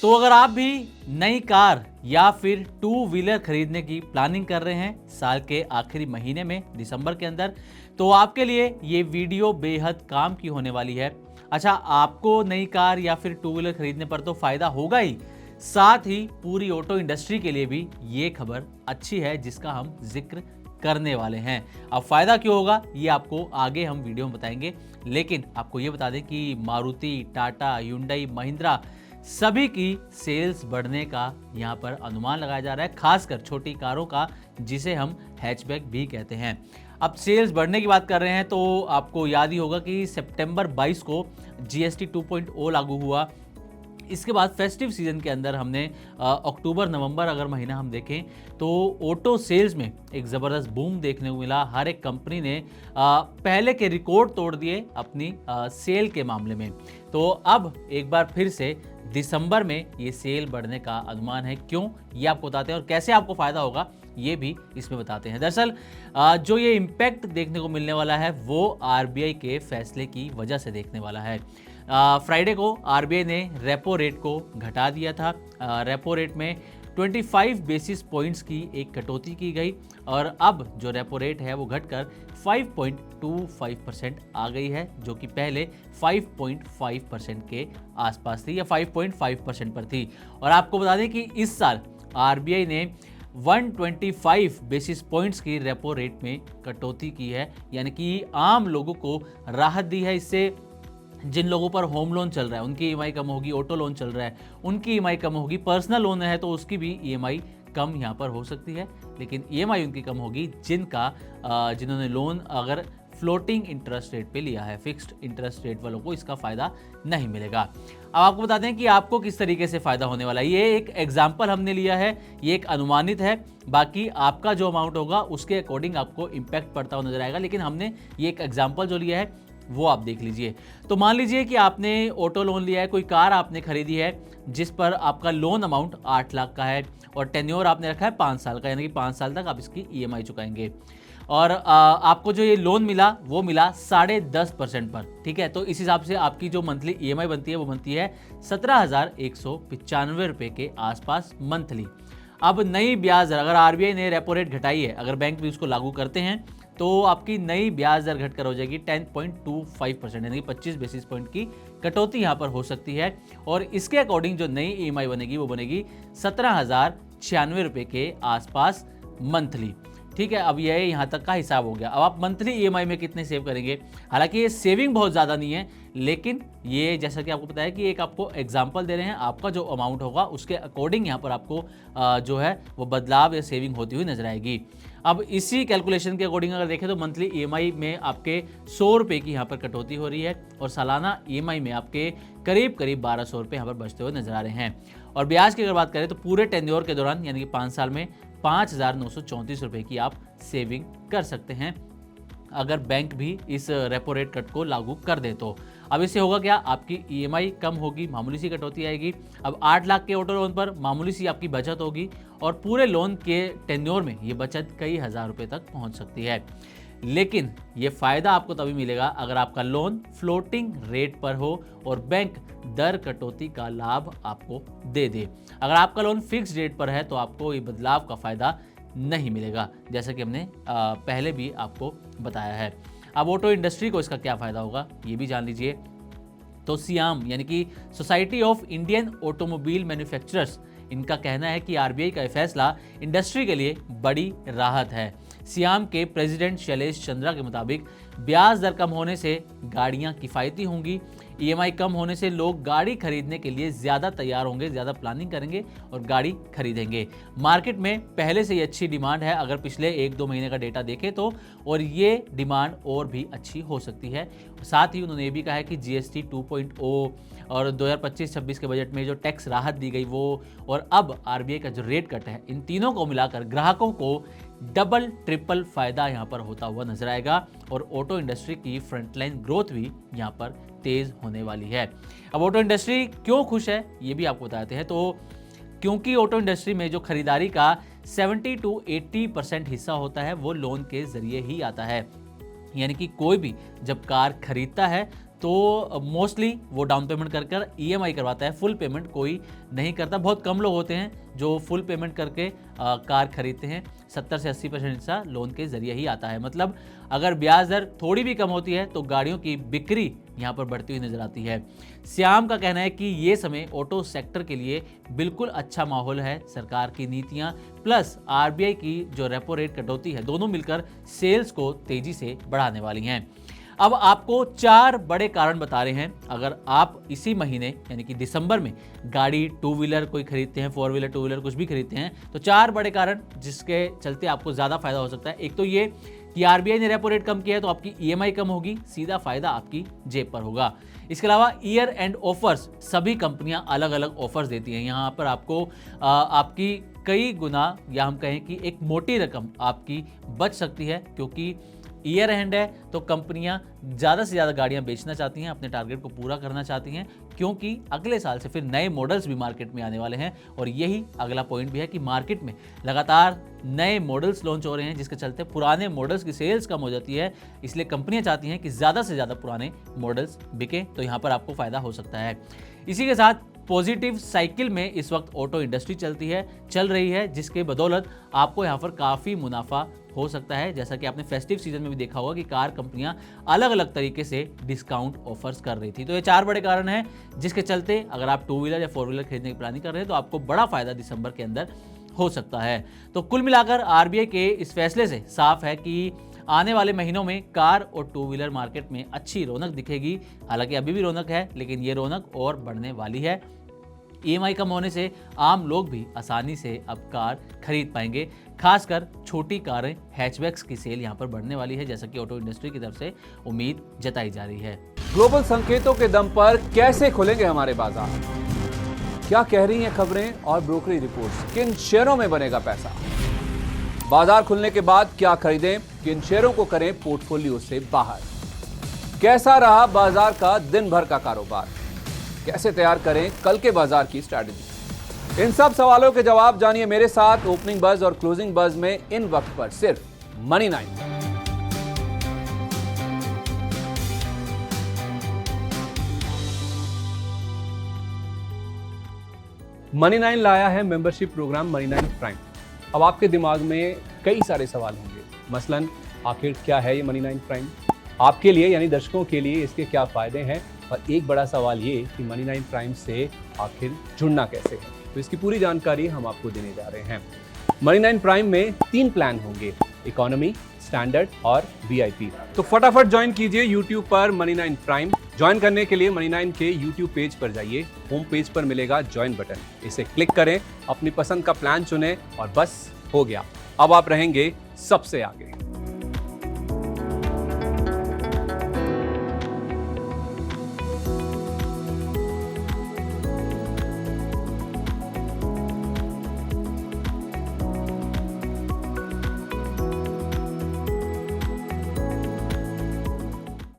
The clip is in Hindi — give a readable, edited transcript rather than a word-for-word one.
तो अगर आप भी नई कार या फिर टू व्हीलर खरीदने की प्लानिंग कर रहे हैं साल के आखिरी महीने में दिसंबर के अंदर, तो आपके लिए ये वीडियो बेहद काम की होने वाली है। अच्छा, आपको नई कार या फिर टू व्हीलर खरीदने पर तो फायदा होगा ही, साथ ही पूरी ऑटो इंडस्ट्री के लिए भी ये खबर अच्छी है जिसका हम जिक्र करने वाले हैं। अब फायदा क्यों होगा ये आपको आगे हम वीडियो में बताएंगे, लेकिन आपको ये बता दें कि मारुति, टाटा, हुंडई, महिंद्रा सभी की सेल्स बढ़ने का यहाँ पर अनुमान लगाया जा रहा है, खासकर छोटी कारों का जिसे हम हैचबैक भी कहते हैं। अब सेल्स बढ़ने की बात कर रहे हैं तो आपको याद ही होगा कि सितंबर 22 को जीएसटी 2.0 लागू हुआ। इसके बाद फेस्टिव सीजन के अंदर हमने अक्टूबर नवंबर अगर महीना हम देखें तो ऑटो सेल्स में एक ज़बरदस्त बूम देखने को मिला। हर एक कंपनी ने पहले के रिकॉर्ड तोड़ दिए अपनी सेल के मामले में। तो अब एक बार फिर से दिसंबर में ये सेल बढ़ने का अनुमान है। क्यों, ये आपको बताते हैं और कैसे आपको फ़ायदा होगा ये भी इसमें बताते हैं। दरअसल जो ये इम्पैक्ट देखने को मिलने वाला है वो आरबीआई के फैसले की वजह से देखने वाला है। फ्राइडे को आरबीआई ने रेपो रेट को घटा दिया था। रेपो रेट में 25 बेसिस पॉइंट्स की एक कटौती की गई और अब जो रेपो रेट है वो घटकर 5.25% आ गई है, जो कि पहले 5.5% के आसपास थी या 5.5% पर थी। और आपको बता दें कि इस साल आरबीआई ने 125 बेसिस पॉइंट्स की रेपो रेट में कटौती की है, यानी कि आम लोगों को राहत दी है। इससे जिन लोगों पर होम लोन चल रहा है उनकी ईएमआई कम होगी, ऑटो लोन चल रहा है उनकी ईएमआई कम होगी, पर्सनल लोन है तो उसकी भी ईएमआई कम यहाँ पर हो सकती है, लेकिन ईएमआई उनकी कम होगी जिन्होंने लोन अगर फ्लोटिंग इंटरेस्ट रेट पे लिया है। फिक्स्ड इंटरेस्ट रेट वालों को इसका फ़ायदा नहीं मिलेगा। अब आपको बता दें कि आपको किस तरीके से फ़ायदा होने वाला है। ये एक एग्जाम्पल हमने लिया है, ये एक अनुमानित है, बाकी आपका जो अमाउंट होगा उसके अकॉर्डिंग आपको इम्पैक्ट पड़ता हुआ नजर आएगा, लेकिन हमने ये एक एग्जाम्पल जो लिया है वो आप देख लीजिए। तो मान लीजिए कि आपने ऑटो लोन लिया है, कोई कार आपने खरीदी है जिस पर आपका लोन अमाउंट 8 लाख का है और टेन्योर आपने रखा है 5 साल का, यानी कि 5 साल तक आप इसकी ईएमआई चुकाएंगे और आपको जो ये लोन मिला वो मिला 10.5% पर। ठीक है, तो इस हिसाब से आपकी जो मंथली ईएमआई बनती है वो बनती है 17,195 रुपये के आसपास मंथली। अब नई ब्याज दर, अगर आरबीआई ने रेपो रेट घटाई है, अगर बैंक भी उसको लागू करते हैं तो आपकी नई ब्याज दर घटकर हो जाएगी 10.25%, यानी कि 25 बेसिस पॉइंट की कटौती यहाँ पर हो सकती है। और इसके अकॉर्डिंग जो नई ईएमआई बनेगी वो बनेगी 17,096 रुपये के आसपास मंथली। ठीक है, अब यह यहाँ तक का हिसाब हो गया। अब आप मंथली ईएमआई में कितने सेव करेंगे, हालांकि ये सेविंग बहुत ज़्यादा नहीं है, लेकिन ये जैसा कि आपको पता है कि एक आपको एग्जांपल दे रहे हैं, आपका जो अमाउंट होगा उसके अकॉर्डिंग यहाँ पर आपको जो है वो बदलाव या सेविंग होती हुई नजर आएगी। अब इसी कैलकुलेशन के अकॉर्डिंग अगर देखें तो मंथली ईएमआई में आपके 100 रुपये की यहाँ पर कटौती हो रही है और सालाना ईएमआई में आपके करीब 1200 रुपये यहाँ पर बचते हुए नजर आ रहे हैं। और ब्याज की अगर बात करें तो पूरे टेन्योर के दौरान यानी कि 5 साल में 5,934 रुपये की आप सेविंग कर सकते हैं अगर बैंक भी इस रेपो रेट कट को लागू कर दे तो। अब इससे होगा क्या, आपकी ईएमआई कम होगी, मामूली सी कटौती आएगी। अब 8 लाख के ऑटो लोन पर मामूली सी आपकी बचत होगी और पूरे लोन के टेन्योर में ये बचत कई हज़ार रुपये तक पहुंच सकती है। लेकिन ये फ़ायदा आपको तभी मिलेगा अगर आपका लोन फ्लोटिंग रेट पर हो और बैंक दर कटौती का लाभ आपको दे दे। अगर आपका लोन फिक्स रेट पर है तो आपको ये बदलाव का फ़ायदा नहीं मिलेगा, जैसा कि हमने पहले भी आपको बताया है। अब ऑटो इंडस्ट्री को इसका क्या फ़ायदा होगा ये भी जान लीजिए। तो सियाम यानी कि society of Indian automobile manufacturers, इनका कहना है कि आरबीआई का फैसला इंडस्ट्री के लिए बड़ी राहत है। सियाम के प्रेसिडेंट शैलेश चंद्रा के मुताबिक ब्याज दर कम होने से गाड़ियां किफ़ायती होंगी, ईएमआई कम होने से लोग गाड़ी खरीदने के लिए ज़्यादा तैयार होंगे, ज़्यादा प्लानिंग करेंगे और गाड़ी खरीदेंगे। मार्केट में पहले से ही अच्छी डिमांड है अगर पिछले 1-2 महीने का डेटा देखें तो, और ये डिमांड और भी अच्छी हो सकती है। साथ ही उन्होंने ये भी कहा है कि जीएसटी 2.0 और 2025-26 के बजट में जो टैक्स राहत दी गई वो, और अब आरबीआई का जो रेट कट है, इन तीनों को मिलाकर ग्राहकों को डबल ट्रिपल फायदा यहाँ पर होता हुआ नजर आएगा और ऑटो इंडस्ट्री की फ्रंटलाइन ग्रोथ भी यहाँ पर तेज होने वाली है। अब ऑटो इंडस्ट्री क्यों खुश है ये भी आपको बताते हैं। तो क्योंकि ऑटो इंडस्ट्री में जो खरीदारी का 70 to 80% हिस्सा होता है वो लोन के जरिए ही आता है, यानी कि कोई भी जब कार खरीदता है तो मोस्टली वो डाउन पेमेंट कर ईएमआई करवाता है, फुल पेमेंट कोई नहीं करता। बहुत कम लोग होते हैं जो फुल पेमेंट करके कार खरीदते हैं। 70 से 80% हिस्सा लोन के जरिए ही आता है। मतलब अगर ब्याज दर थोड़ी भी कम होती है तो गाड़ियों की बिक्री यहाँ पर बढ़ती हुई नजर आती है। श्याम का कहना है कि ये समय ऑटो सेक्टर के लिए बिल्कुल अच्छा माहौल है। सरकार की नीतियाँ प्लस आरबीआई की जो रेपो रेट कटौती है, दोनों मिलकर सेल्स को तेजी से बढ़ाने वाली हैं। अब आपको 4 बड़े कारण बता रहे हैं। अगर आप इसी महीने यानी कि दिसंबर में गाड़ी, टू व्हीलर कोई खरीदते हैं, 4 व्हीलर, 2 व्हीलर कुछ भी खरीदते हैं, तो 4 बड़े कारण जिसके चलते आपको ज़्यादा फायदा हो सकता है। एक तो ये कि आरबीआई ने रेपो रेट कम किया है तो आपकी ईएमआई कम होगी, सीधा फायदा आपकी जेब पर होगा। इसके अलावा ईयर एंड ऑफर्स, सभी कंपनियां अलग अलग ऑफर्स देती हैं। यहाँ पर आपको आपकी कई गुना या हम कहें कि एक मोटी रकम आपकी बच सकती है, क्योंकि ईयर एंड है तो कंपनियां ज़्यादा से ज़्यादा गाड़ियां बेचना चाहती हैं, अपने टारगेट को पूरा करना चाहती हैं, क्योंकि अगले साल से फिर नए मॉडल्स भी मार्केट में आने वाले हैं। और यही अगला पॉइंट भी है कि मार्केट में लगातार नए मॉडल्स लॉन्च हो रहे हैं, जिसके चलते पुराने मॉडल्स की सेल्स कम हो जाती है। इसलिए कंपनियां चाहती हैं कि ज़्यादा से ज़्यादा पुराने मॉडल्स बिके, तो यहाँ पर आपको फ़ायदा हो सकता है। इसी के साथ पॉजिटिव साइकिल में इस वक्त ऑटो इंडस्ट्री चल रही है, जिसके बदौलत आपको यहाँ पर काफ़ी मुनाफा हो सकता है। जैसा कि आपने फेस्टिव सीजन में भी देखा होगा कि कार कंपनियां अलग अलग तरीके से डिस्काउंट ऑफर्स कर रही थी। तो ये 4 बड़े कारण हैं जिसके चलते अगर आप 2 व्हीलर या 4 व्हीलर खरीदने की प्लानिंग कर रहे हैं तो आपको बड़ा फायदा दिसंबर के अंदर हो सकता है। तो कुल मिलाकर आरबीआई के इस फैसले से साफ है कि आने वाले महीनों में कार और 2 व्हीलर मार्केट में अच्छी रौनक दिखेगी। हालांकि अभी भी रौनक है, लेकिन ये रौनक और बढ़ने वाली है। ईएमआई कम होने से आम लोग भी आसानी से अब कार खरीद पाएंगे। खासकर छोटी कारें, हैचबैक्स की सेल यहाँ पर बढ़ने वाली है, जैसा कि ऑटो इंडस्ट्री की तरफ से उम्मीद जताई जा रही है। ग्लोबल संकेतों के दम पर कैसे खुलेंगे हमारे बाजार? क्या कह रही हैं खबरें और ब्रोकरेज रिपोर्ट्स? किन शेयरों में बनेगा पैसा? बाजार खुलने के बाद क्या खरीदें, किन शेयरों को करें पोर्टफोलियो से बाहर? कैसा रहा बाजार का दिन भर का कारोबार? कैसे तैयार करें कल के बाजार की स्ट्रैटेजी? इन सब सवालों के जवाब जानिए मेरे साथ ओपनिंग बज और क्लोजिंग बज में, इन वक्त पर सिर्फ मनी 9। मनी 9 लाया है मेंबरशिप प्रोग्राम मनी 9 प्राइम। अब आपके दिमाग में कई सारे सवाल होंगे, मसलन आखिर क्या है ये मनी 9 प्राइम, आपके लिए यानी दर्शकों के लिए इसके क्या फायदे हैं, और एक बड़ा सवाल ये कि मनी 9 प्राइम से आखिर जुड़ना कैसे है। तो इसकी पूरी जानकारी हम आपको देने जा रहे हैं। मनी 9 प्राइम में 3 प्लान होंगे, इकोनॉमी, स्टैंडर्ड और वीआईपी। तो फटाफट ज्वाइन कीजिए YouTube पर मनी 9 प्राइम। ज्वाइन करने के लिए मनी 9 के YouTube पेज पर जाइए, होम पेज पर मिलेगा ज्वाइन बटन, इसे क्लिक करें, अपनी पसंद का प्लान चुनें और बस हो गया, अब आप रहेंगे सबसे आगे।